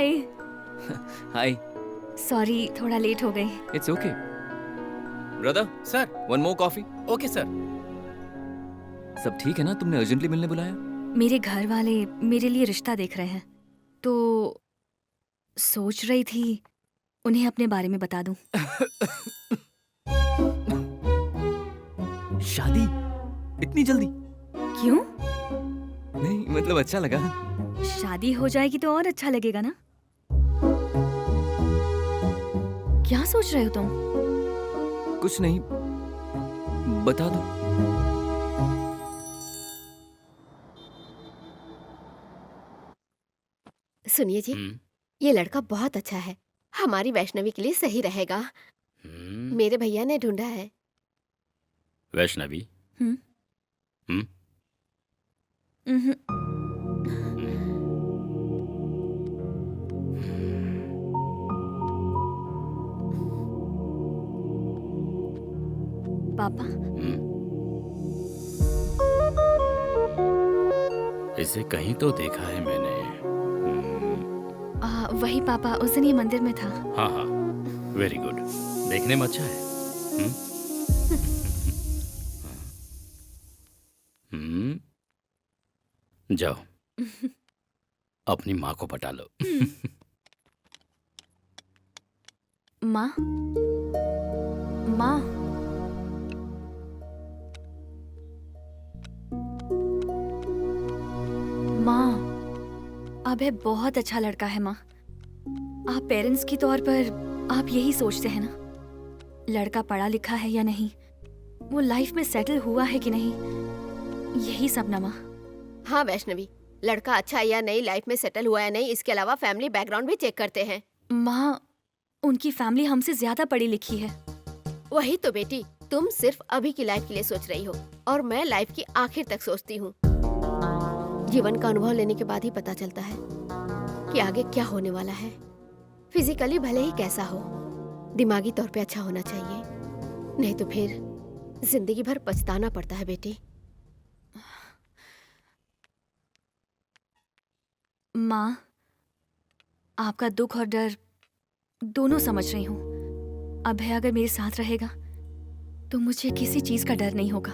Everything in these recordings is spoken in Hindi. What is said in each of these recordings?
हाय। हाय। सॉरी थोड़ा लेट हो गई। It's okay. Brother sir. One more coffee. Okay sir. सब ठीक है ना? तुमने अर्जेंटली मिलने बुलाया? मेरे घर वाले मेरे लिए रिश्ता देख रहे हैं, तो सोच रही थी उन्हें अपने बारे में बता दूं। शादी? इतनी जल्दी? क्यों? नहीं मतलब अच्छा लगा। शादी हो जाएगी तो और अच्छा लगेगा ना। क्या सोच रहे हो तुम? कुछ नहीं, बता दो। सुनिए जी, ये लड़का बहुत अच्छा है, हमारी वैष्णवी के लिए सही रहेगा। मेरे भैया ने ढूंढा है। वैष्णवी। हम्म। हम्म। उम्हूं। पापा, इसे कहीं तो देखा है मैंने। वही पापा, उस दिन ये मंदिर में था। हाँ हाँ, वेरी गुड। देखने में अच्छा है। जाओ अपनी माँ को पटा लो। माँ, माँ, माँ, अभय बहुत अच्छा लड़का है माँ। आप पेरेंट्स के तौर पर आप यही सोचते हैं ना, लड़का पढ़ा लिखा है या नहीं, वो लाइफ में सेटल हुआ है कि नहीं, यही सब ना माँ। हाँ वैष्णवी, लड़का अच्छा है या नहीं, लाइफ में सेटल हुआ है नहीं, इसके अलावा फैमिली बैकग्राउंड भी चेक करते हैं। माँ, उनकी फैमिली हमसे ज्यादा पढ़ी लिखी है। वही तो बेटी, तुम सिर्फ अभी की लाइफ के लिए सोच रही हो और मैं लाइफ की आखिर तक सोचती हूँ। जीवन का अनुभव लेने के बाद ही पता चलता है कि आगे क्या होने वाला है। फिजिकली भले ही कैसा हो, दिमागी तौर पे अच्छा होना चाहिए, नहीं तो फिर जिंदगी भर पछताना पड़ता है बेटी। माँ, आपका दुख और डर दोनों समझ रही हूँ। अभय अगर मेरे साथ रहेगा तो मुझे किसी चीज का डर नहीं होगा।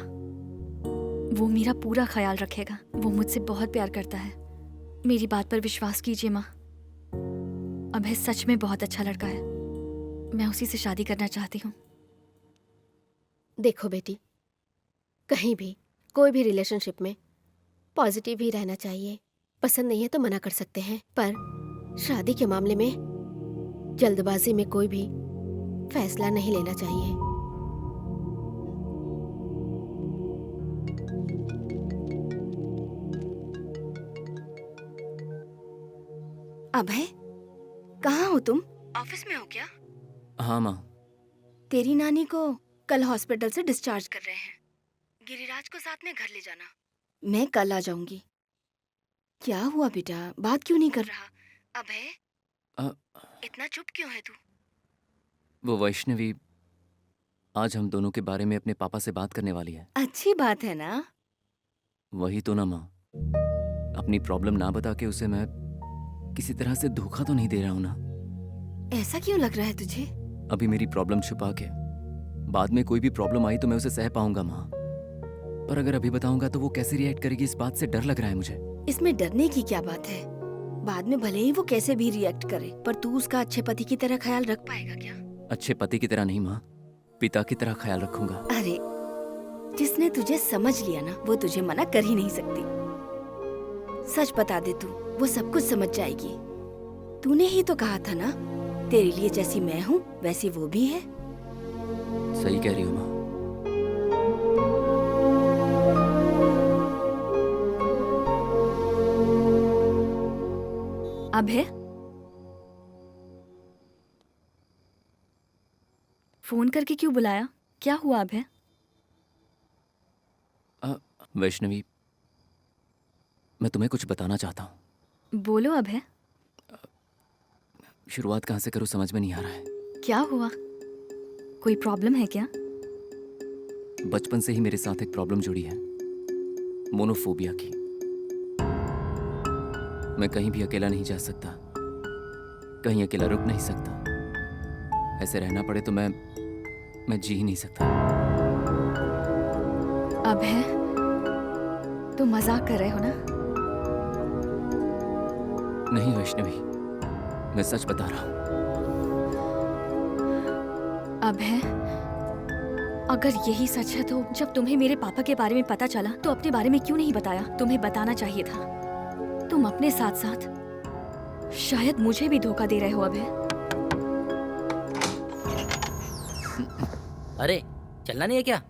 वो मेरा पूरा ख्याल रखेगा। वो मुझसे बहुत प्यार करता है। मेरी बात पर विश्वास कीजिए माँ, अभय सच में बहुत अच्छा लड़का है। मैं उसी से शादी करना चाहती हूँ। देखो बेटी, कहीं भी कोई भी रिलेशनशिप में पॉजिटिव ही रहना चाहिए। पसंद नहीं है तो मना कर सकते हैं, पर शादी के मामले में जल्दबाजी में कोई भी फैसला नहीं लेना चाहिए। अभय, कहाँ हो तुम? ऑफिस में हो क्या? हाँ माँ। तेरी नानी को कल हॉस्पिटल से डिस्चार्ज कर रहे हैं। गिरिराज को साथ में घर ले जाना। मैं कल आ जाऊंगी। क्या हुआ बेटा, बात क्यों नहीं कर रहा? अभय, इतना चुप क्यों है तू? वो वैष्णवी आज हम दोनों के बारे में अपने पापा से बात करने वाली है। अच्छी बात है ना। वही तो ना माँ, अपनी प्रॉब्लम ना बता के उसे मैं किसी तरह से धोखा तो नहीं दे रहा हूँ ना। ऐसा क्यों लग रहा है तुझे? अभी मेरी प्रॉब्लम छुपा के बाद में कोई भी प्रॉब्लम आई तो मैं उसे सह पाऊंगा माँ, पर अगर अभी बताऊंगा तो वो कैसे रिएक्ट करेगी, इस बात से डर लग रहा है मुझे। इसमें डरने की क्या बात है? बाद में भले ही वो कैसे भी रिएक्ट करे, पर तू उसका अच्छे पति की तरह ख्याल रख पाएगा क्या? अच्छे पति की तरह नहीं माँ, पिता की तरह ख्याल रखूंगा। अरे, जिसने तुझे समझ लिया ना, वो तुझे मना कर ही नहीं सकती। सच बता दे तू, वो सब कुछ समझ जाएगी। तूने ही तो कहा था ना, तेरे लिए जैसी मैं हूँ वैसी वो भी है। सही कह रही हो माँ। अभय, फोन करके क्यों बुलाया? क्या हुआ अभय? वैष्णवी, मैं तुम्हें कुछ बताना चाहता हूँ। बोलो अभय। शुरुआत कहाँ से करूँ समझ में नहीं आ रहा है। क्या हुआ? कोई प्रॉब्लम है क्या? बचपन से ही मेरे साथ एक प्रॉब्लम जुड़ी है, मोनोफोबिया की। मैं कहीं भी अकेला नहीं जा सकता, कहीं अकेला रुक नहीं सकता। ऐसे रहना पड़े तो मैं जी ही नहीं सकता। अब है, तुम मजाक कर रहे हो ना? नहीं वैष्णवी, मैं सच बता रहा हूँ। अब है, अगर यही सच है तो जब तुम्हें मेरे पापा के बारे में पता चला तो अपने बारे में क्यों नहीं बताया? तुम्हें बताना चाहिए था। तुम अपने साथ साथ शायद मुझे भी धोखा दे रहे हो अभय। अरे चलना नहीं है क्या?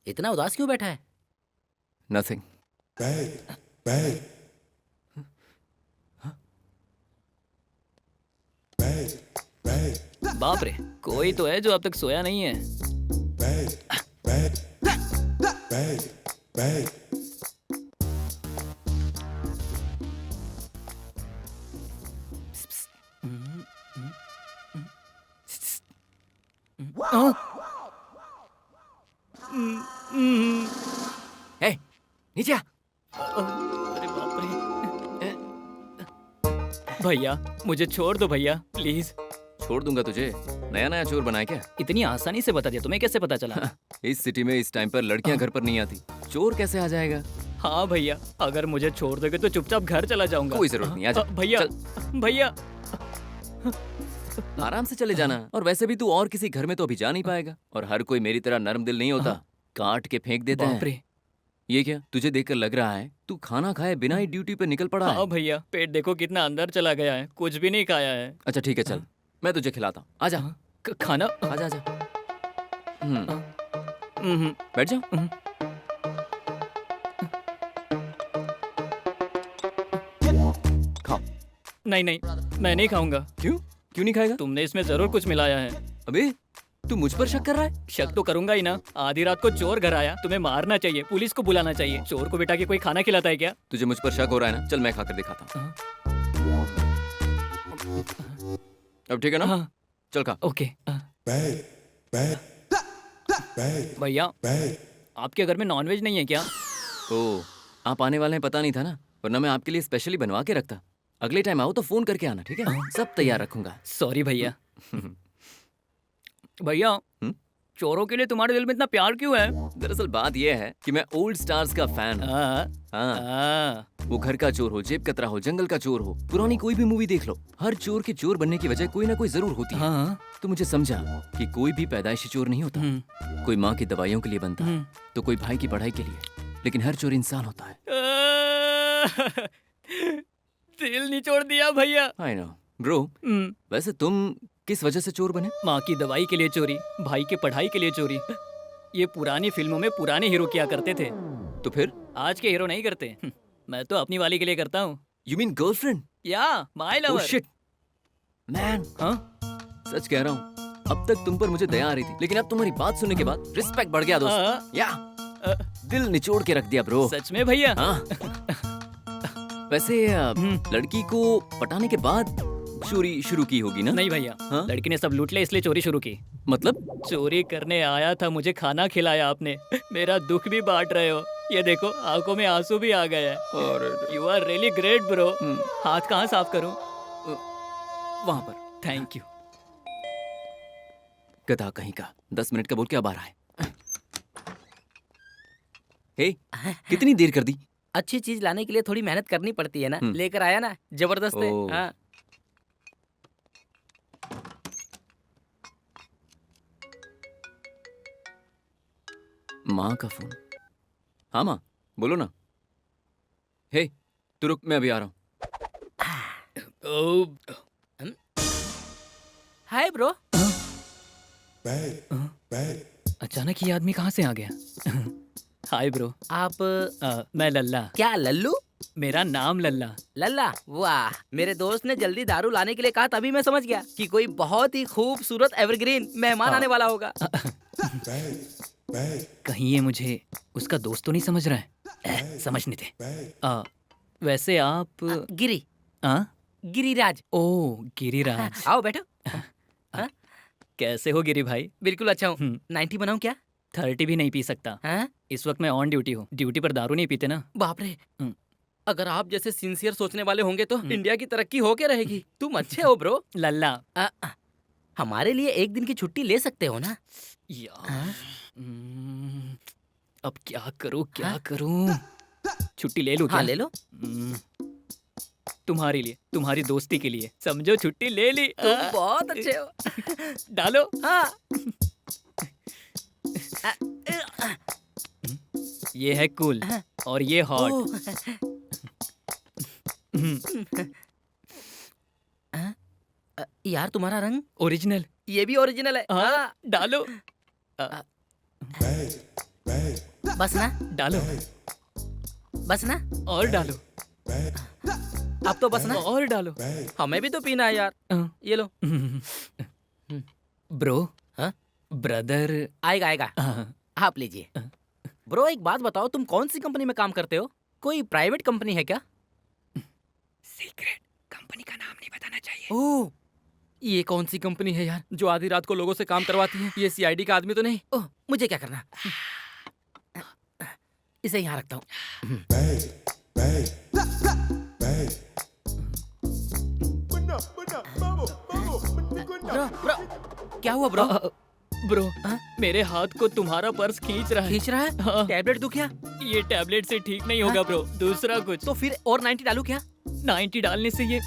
इतना उदास क्यों बैठा है? नथिंग। बाप रे, कोई तो है जो अब तक सोया नहीं है। हे, नीचे आ। अरे बाप रे। भैया मुझे छोड़ दो भैया, प्लीज। छोड़ दूंगा तुझे? नया नया चोर बनाए क्या? इतनी आसानी से बता दिया, तुम्हें कैसे पता चला? इस सिटी में इस टाइम पर लड़कियां घर पर नहीं आती, चोर कैसे आ जाएगा? हाँ भैया, अगर मुझे छोड़ दोगे तो चुपचाप घर चला जाऊंगा। कोई जरूरत नहीं, आजा। भैया, भैया। आराम से चले जाना। और वैसे भी तू और किसी घर में तो अभी जा नहीं पाएगा, और हर कोई मेरी तरह नरम दिल नहीं होता, काट के फेंक देते बाप हैं। रे। ये क्या, तुझे देखकर लग रहा है तू खाना खाए बिना ही ड्यूटी पे निकल पड़ा हाँ है? भैया, पेट देखो कितना अंदर चला गया है, कुछ भी नहीं खाया है। अच्छा ठीक है, चल मैं तुझे खिलाता हूँ। आजा खाना। आजा आजा। हम्म, बैठ जाओ। खाओ। नहीं नहीं, मैं नहीं खाऊंगा। क्यों क्यों नहीं खाएगा? तुमने इसमें जरूर कुछ मिलाया है। अबे तू मुझ पर शक कर रहा है? शक तो करूंगा ही ना। आधी रात को चोर घर आया, तुम्हें मारना चाहिए, पुलिस को बुलाना चाहिए। चोर को बिठा के कोई खाना खिलाता है क्या? तुझे मुझ पर शक हो रहा है ना? चल मैं खाकर दिखाता हूँ। अब ठीक है ना? हाँ। चल खा। ओके। भैया, आपके घर में नॉनवेज नहीं है क्या? ओ, आप आने वाले हैं पता नहीं था ना, वरना मैं आपके लिए स्पेशली बनवा के रखता। अगले टाइम आओ तो फोन करके आना, ठीक है? सब तैयार रखूंगा। सॉरी भैया। भैया, चोरों के लिए तुम्हारे दिल में इतना प्यार क्यों है? दरअसल बात यह है कि मैं ओल्ड स्टार्स का फैन हूँ। हाँ, हाँ, हाँ। वो घर का चोर हो, जेब कतरा हो, जंगल का चोर हो, पुरानी कोई भी मूवी देख लो, हर चोर के चोर बनने की वजह कोई ना कोई जरूर होती है। हाँ। तो मुझे समझा कि कोई भी पैदाइशी चोर नहीं होता। कोई माँ की दवाइयों के लिए बनता है, तो कोई भाई की पढ़ाई के लिए, लेकिन हर चोर इंसान होता है। दिल निचोड़ दिया भैया। I know bro. वैसे तुम किस वजह से चोर बने? माँ की दवाई के लिए चोरी, भाई की पढ़ाई के लिए चोरी। ये पुरानी फिल्मों में पुराने हीरो किया करते थे, तो फिर आज के हीरो नहीं करते। मैं तो अपनी वाली के लिए करता हूँ। You mean girlfriend? या my oh lover. Shit man, हाँ? सच कह रहा हूँ, अब तक तुम पर मुझे दया आ रही थी, लेकिन अब तुम्हारी बात सुनने के बाद रिस्पेक्ट बढ़ गया दोस्त। हाँ? या दिल निचोड़ के रख दिया ब्रो। सच में भैया? हाँ। वैसे लड़की को पटाने के बाद चोरी शुरू की होगी ना? नहीं भैया, हाँ? लड़की ने सब लूट लिया इसलिए चोरी शुरू की। मतलब? चोरी करने आया था, मुझे खाना खिलाया आपने, मेरा दुख भी बांट रहे हो। ये देखो आंखों में आंसू भी आ गए हैं। और you are really great bro. हाथ कहाँ साफ करूं? वहां पर। Thank you. गधा कहीं का, 10 मिनट का बोल के अब आ रहा है। हे, कितनी देर कर दी? अच्छी चीज लाने के लिए थोड़ी मेहनत करनी पड़ती है ना। लेकर आया ना, जबरदस्त है। ओह। हाँ। माँ का फोन। हाँ माँ, बोलो ना। हे, तू रुक, मैं अभी आ रहा हूँ। Hi bro. अचानक ये आदमी कहाँ से आ गया? Hi bro. आप मैं लल्ला। क्या लल्लू? मेरा नाम लल्ला। लल्ला, वाह। मेरे दोस्त ने जल्दी दारू लाने के लिए कहा, तभी मैं समझ गया कि कोई बहुत ही खूबसूरत एवरग्रीन मेहमान आने वाला होगा। कहीं ये मुझे उसका दोस्त तो नहीं समझ रहा है? समझने दे। वैसे आप गिरी, गिरिराज। ओ गिरिराज। आओ बैठो। कैसे हो गिरी भाई? बिल्कुल अच्छा हूँ। 90 बनाऊं क्या? 30 भी नहीं पी सकता। हाँ? इस वक्त मैं ऑन ड्यूटी हूँ। ड्यूटी पर दारू नहीं पीते ना। बाप रे। अगर आप जैसे सिंसियर सोचने वाले होंगे तो इंडिया की तरक्की हो के रहेगी। तुम अच्छे हो ब्रो। लल्ला हमारे लिए एक दिन की छुट्टी ले सकते हो ना? यार अब क्या करूं? छुट्टी ले लूं क्या? हाँ ले लो। तुम्हारे लिए, तुम्हारी दोस्ती के लिए, समझो छुट्टी ले ली। तुम बहुत अच्छे हो। डालो। हाँ। ये है कूल और ये हॉट। ओह, यार तुम्हारा रंग ओरिजिनल। ये भी ओरिजिनल है। हाँ, हाँ। डालो। बस ना, डालो बस ना, और डालो अब तो बस ना। और डालो। हमें भी तो पीना है यार। ये लो। ब्रो। हाँ? ब्रदर। आएगा आएगा। आप लीजिए। ब्रो एक बात बताओ, तुम कौन सी कंपनी में काम करते हो? कोई प्राइवेट कंपनी है क्या? सीक्रेट कंपनी का नाम नहीं बताना चाहिए। ओह, ये कौन सी कंपनी है यार जो आधी रात को लोगों से काम करवाती है? ये सीआईडी का आदमी तो नहीं? ओह, मुझे क्या करना? इसे यहाँ रखता हूँ। ब्रो, ब्रो, क्या हुआ ब्रो? ब्रो हाँ? मेरे हाथ को तुम्हारा पर्स खींच रहा है। खींच रहा है? हाँ। टैबलेट दूं क्या? ये टैबलेट से ठीक नहीं होगा ब्रो, दूसरा कुछ। तो फिर और 90 डालूं क्या? 90 डालने से ये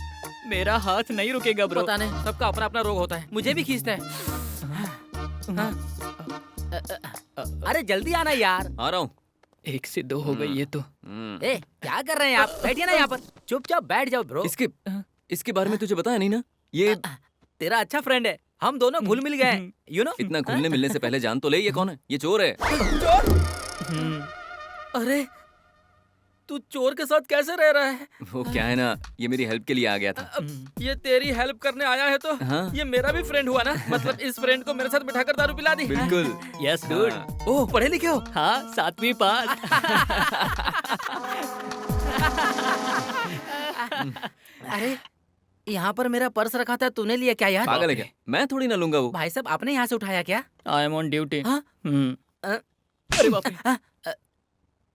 मेरा हाथ नहीं रुकेगा ब्रो। पता नहीं, सबका अपना अपना रोग होता है। मुझे भी खींचता है। हाँ। अरे जल्दी आना यार। आ रहा हूँ। 1 से 2 हो गई ये तो। ए, क्या कर रहे हैं आप? बैठिए ना यहाँ पर। चुपचाप बैठ जाओ ब्रो। इसके बारे में तुझे बताया नहीं ना? ये तेरा अच्छा फ्रेंड है, हम दोनों घुल मिल गए, यू नो। इतना घुलने मिलने से पहले जान तो ले ये कौन है? ये चोर है। अरे तू चोर के साथ कैसे रह रहा है? वो क्या है ना, ये मेरी हेल्प के लिए आ गया था। ये तेरी हेल्प करने आया है तो हाँ। ये मेरा भी फ्रेंड हुआ ना। मतलब इस फ्रेंड को मेरे साथ बिठाकर दारू पिला दी। बिल्कुल। Yes good. हाँ। ओह, पढ़े लिखे हो? हाँ 7वीं पास। अरे यहाँ पर मेरा पर्स रखा था, तूने लिया क्या यार? पागल है क्या? मैं थोड़ी ना लूंगा वो। भाई साहब, आपने यहाँ से उठाया क्या? I am on duty. हाँ? अरे बाप रे।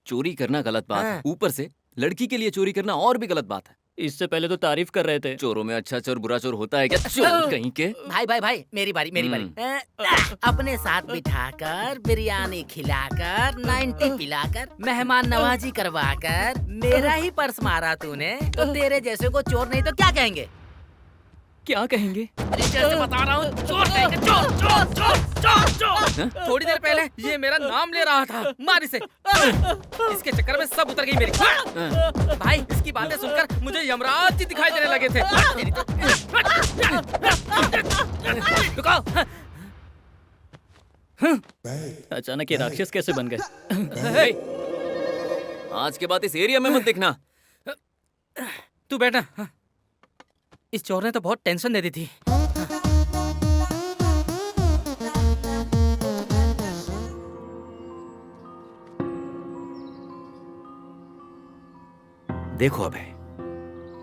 चोरी करना गलत बात है, हाँ। ऊपर से लड़की के लिए चोरी करना और भी गलत बात है। इससे पहले तो तारीफ कर रहे थे। चोरों में अच्छा चोर बुरा चोर होता है क्या? चोर कहीं के। भाई भाई भाई, मेरी बारी मेरी बारी। अपने साथ बिठाकर, बिरयानी खिलाकर, 90 पिलाकर, मेहमान नवाजी करवाकर मेरा ही पर्स मारा तूने, तो तेरे जैसे को चोर नहीं तो क्या कहेंगे? क्या कहेंगे? जैसे बता रहा हूँ, चोर कहेंगे। चोर चोर चोर चोर चोर। थोड़ी देर पहले ये मेरा नाम ले रहा था, मार इसे। इसके चक्कर में सब उतर गई मेरी। भाई इसकी बातें सुनकर मुझे यमराज जी दिखाई देने लगे थे। रुको। अचानक ये राक्षस कैसे बन गए? आज के बाद इस एरिया में मत दिखना। तू बैठना। इस चोर ने तो बहुत टेंशन दे दी थी। देखो अभय,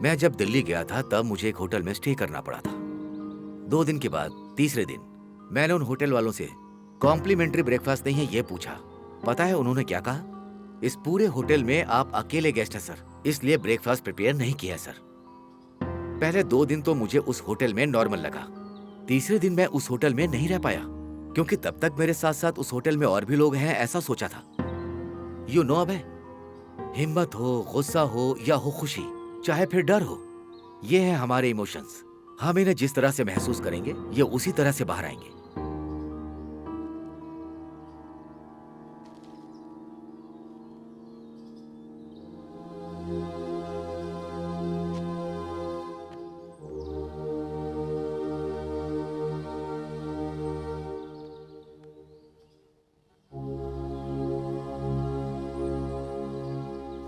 मैं जब दिल्ली गया था तब मुझे एक होटल में स्टे करना पड़ा था। 2 दिन के बाद तीसरे दिन मैंने उन होटल वालों से कॉम्प्लीमेंट्री ब्रेकफास्ट नहीं है ये पूछा। पता है उन्होंने क्या कहा? इस पूरे होटल में आप अकेले गेस्ट हैं सर, इसलिए ब्रेकफास्ट प्रिपेयर नहीं किया सर। पहले 2 दिन तो मुझे उस होटल में नॉर्मल लगा। तीसरे दिन मैं उस होटल में नहीं रह पाया क्योंकि तब तक मेरे साथ साथ उस होटल में और भी लोग हैं ऐसा सोचा था। यू नो अभय, हिम्मत हो, गुस्सा हो या हो खुशी, चाहे फिर डर हो, ये है हमारे इमोशंस। हम इन्हें जिस तरह से महसूस करेंगे ये उसी तरह से बाहर आएंगे।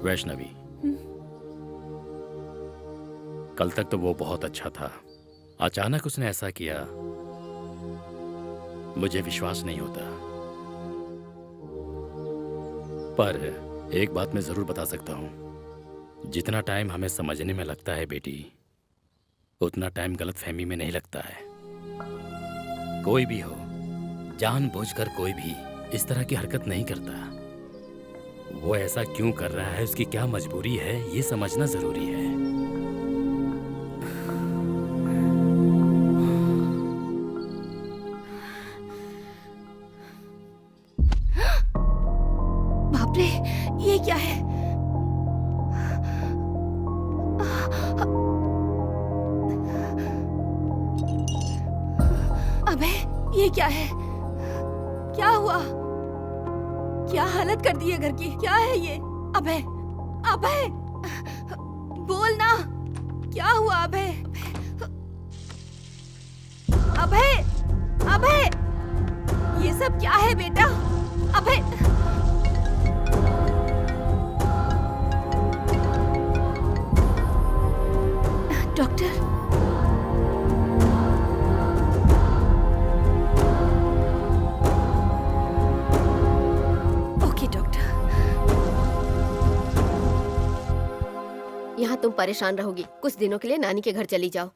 वैष्णवी, कल तक तो वो बहुत अच्छा था, अचानक उसने ऐसा किया, मुझे विश्वास नहीं होता। पर एक बात मैं जरूर बता सकता हूं, जितना टाइम हमें समझने में लगता है बेटी, उतना टाइम गलतफहमी में नहीं लगता है। कोई भी हो, जानबूझकर कोई भी इस तरह की हरकत नहीं करता। वो ऐसा क्यों कर रहा है, उसकी क्या मजबूरी है, ये समझना जरूरी है। बाप रे, ये क्या है? अबे, ये क्या है? क्या हुआ? क्या हालत कर दी है घर की? क्या है ये? अबे, अबे, बोल ना, क्या हुआ अबे? अबे, अबे, ये सब क्या है बेटा? अबे, डॉक्टर, ओके डॉक्टर। यहाँ तुम परेशान रहोगी, कुछ दिनों के लिए नानी के घर चली जाओ।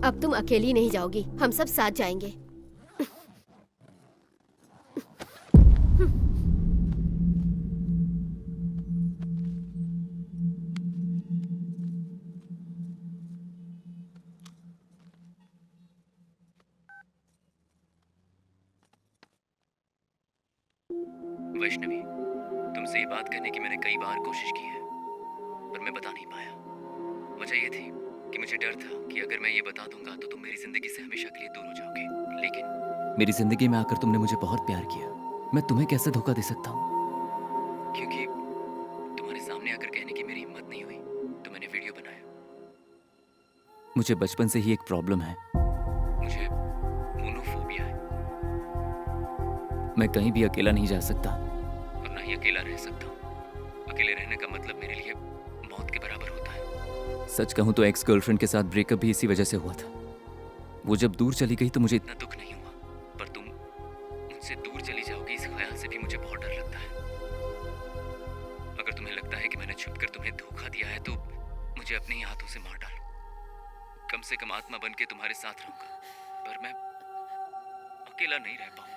अब तुम अकेली नहीं जाओगी, हम सब साथ जाएंगे। वैष्णवी, तुमसे ये बात करने की मैंने कई बार कोशिश की है, पर मैं बता नहीं पाया। वजह ये थी कि मुझे डर था कि अगर मैं ये बता दूंगा तो तुम मेरी जिंदगी से हमेशा के लिए दूर हो जाओगे। लेकिन मेरी जिंदगी में आकर तुमने मुझे बहुत प्यार किया। मैं तुम्हें कैसे धोखा दे सकता हूँ? क्योंकि तुम्हारे सामने आकर कहने की मेरी हिम्मत नहीं हुई, तो मैंने वीडियो बनाया। मुझे बचपन से ही एक प्रॉब्लम है, मुझे मोनोफोबिया है। मैं कहीं भी अकेला नहीं जा सकता और ना ही अकेला रह सकता हूँ। अकेले रहने का मतलब मेरे लिए मौत के बराबर होता है। सच कहूँ तो एक्स गर्लफ्रेंड के साथ ब्रेकअप भी इसी वजह से हुआ था। वो जब दूर चली गई तो मुझे इतना दुख नहीं हुआ, पर तुम मुझसे दूर चली जाओगी इस ख्याल से भी मुझे बहुत डर लगता है। अगर तुम्हें लगता है कि मैंने छुपकर तुम्हें धोखा दिया है तो मुझे अपने ही हाथों से मार डालो। कम से कम आत्मा बन के तुम्हारे साथ रहूंगा, पर मैं अकेला नहीं रह पाऊंगा।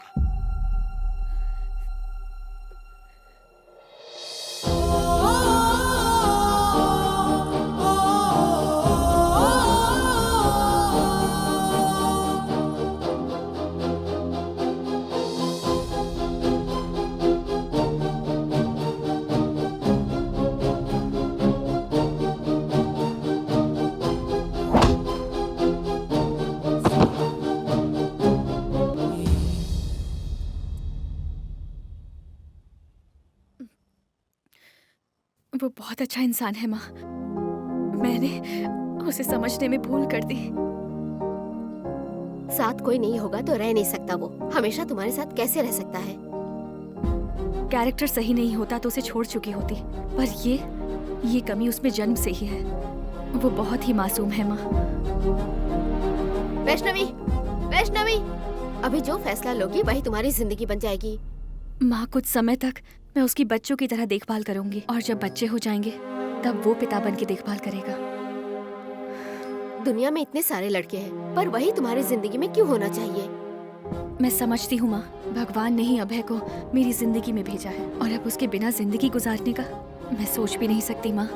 वो बहुत अच्छा इंसान है माँ। मैंने उसे समझने में भूल कर दी। साथ कोई नहीं होगा तो रह नहीं सकता। वो हमेशा तुम्हारे साथ कैसे रह सकता है? कैरेक्टर सही नहीं होता तो उसे छोड़ चुकी होती, पर ये कमी उसमें जन्म से ही है। वो बहुत ही मासूम है माँ। वैष्णवी, वैष्णवी, अभी जो फैसला लोगी वही तुम्हारी जिंदगी बन जाएगी। माँ, कुछ समय तक मैं उसकी बच्चों की तरह देखभाल करूंगी, और जब बच्चे हो जाएंगे तब वो पिता बन के देखभाल करेगा। दुनिया में इतने सारे लड़के हैं, पर वही तुम्हारी जिंदगी में क्यों होना चाहिए? मैं समझती हूँ माँ, भगवान ने ही अभय को मेरी जिंदगी में भेजा है, और अब उसके बिना जिंदगी गुजारने का मैं सोच भी नहीं सकती माँ।